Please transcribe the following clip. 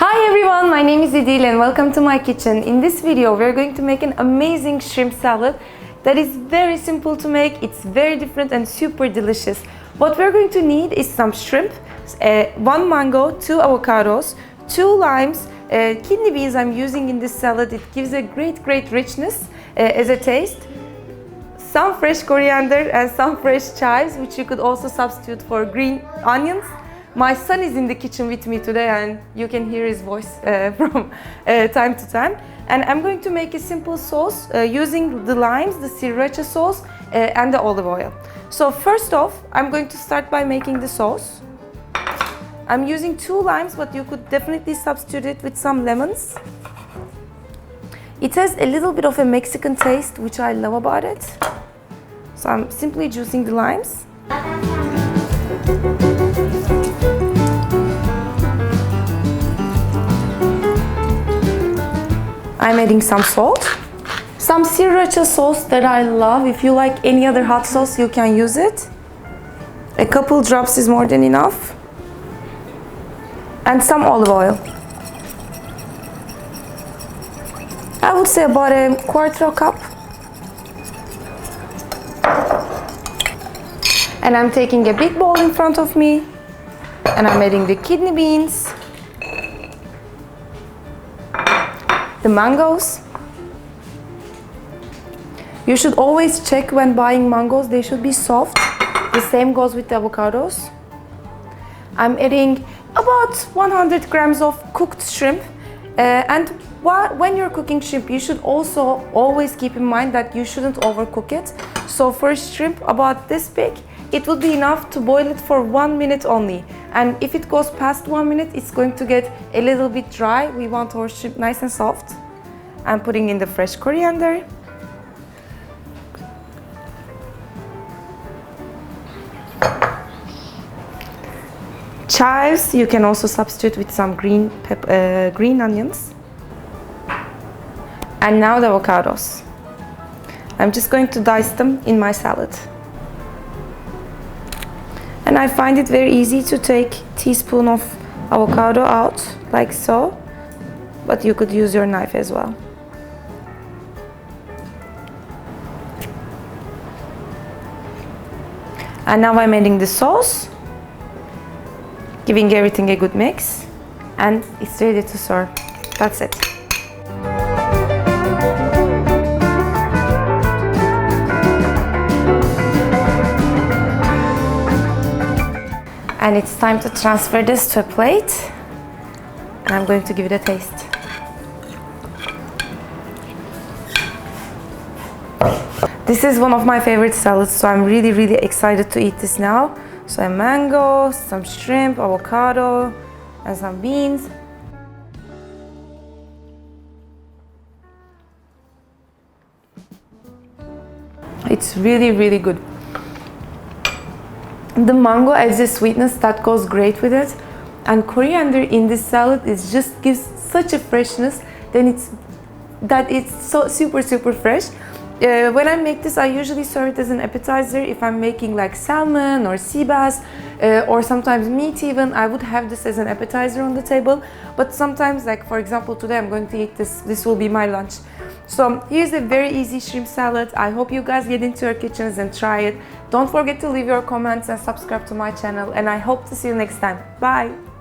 Hi everyone, my name is Idil and welcome to my kitchen. In this video, we're going to make an amazing shrimp salad that is very simple to make. It's very different and super delicious. What we're going to need is some shrimp, one mango, 2 avocados, 2 limes, kidney beans I'm using in this salad. It gives a great richness as a taste. Some fresh coriander and some fresh chives, which you could also substitute for green onions. My son is in the kitchen with me today and you can hear his voice from time to time. And I'm going to make a simple sauce using the limes, the Sriracha sauce and the olive oil. So first off, I'm going to start by making the sauce. I'm using 2 limes, but you could definitely substitute it with some lemons. It has a little bit of a Mexican taste, which I love about it. So I'm simply juicing the limes. I'm adding some salt, some Sriracha sauce that I love. If you like any other hot sauce, you can use it. A couple drops is more than enough. And some olive oil. I would say about a 1/4 cup. And I'm taking a big bowl in front of me and I'm adding the kidney beans, the mangoes. You should always check when buying mangoes, they should be soft. The same goes with the avocados. I'm adding about 100 grams of cooked shrimp. And when you're cooking shrimp, you should also always keep in mind that you shouldn't overcook it. So for shrimp about this big, it will be enough to boil it for 1 minute only. And if it goes past 1 minute, it's going to get a little bit dry. We want our shrimp nice and soft. I'm putting in the fresh coriander. Chives, you can also substitute with some green onions. And now the avocados. I'm just going to dice them in my salad. And I find it very easy to take a teaspoon of avocado out, like so. But you could use your knife as well. And now I'm adding the sauce, giving everything a good mix, and it's ready to serve. That's it. And it's time to transfer this to a plate, and I'm going to give it a taste. This is one of my favorite salads, so I'm really excited to eat this now. So a mango, some shrimp, avocado, and some beans. It's really good. The mango adds a sweetness that goes great with it, and coriander in this salad just gives such a freshness. That it's so super fresh. When I make this, I usually serve it as an appetizer. If I'm making like salmon or sea bass or sometimes meat even, I would have this as an appetizer on the table. But sometimes, like for example today, I'm going to eat this. This will be my lunch. So here's a very easy shrimp salad. I hope you guys get into your kitchens and try it. Don't forget to leave your comments and subscribe to my channel, and I hope to see you next time. Bye!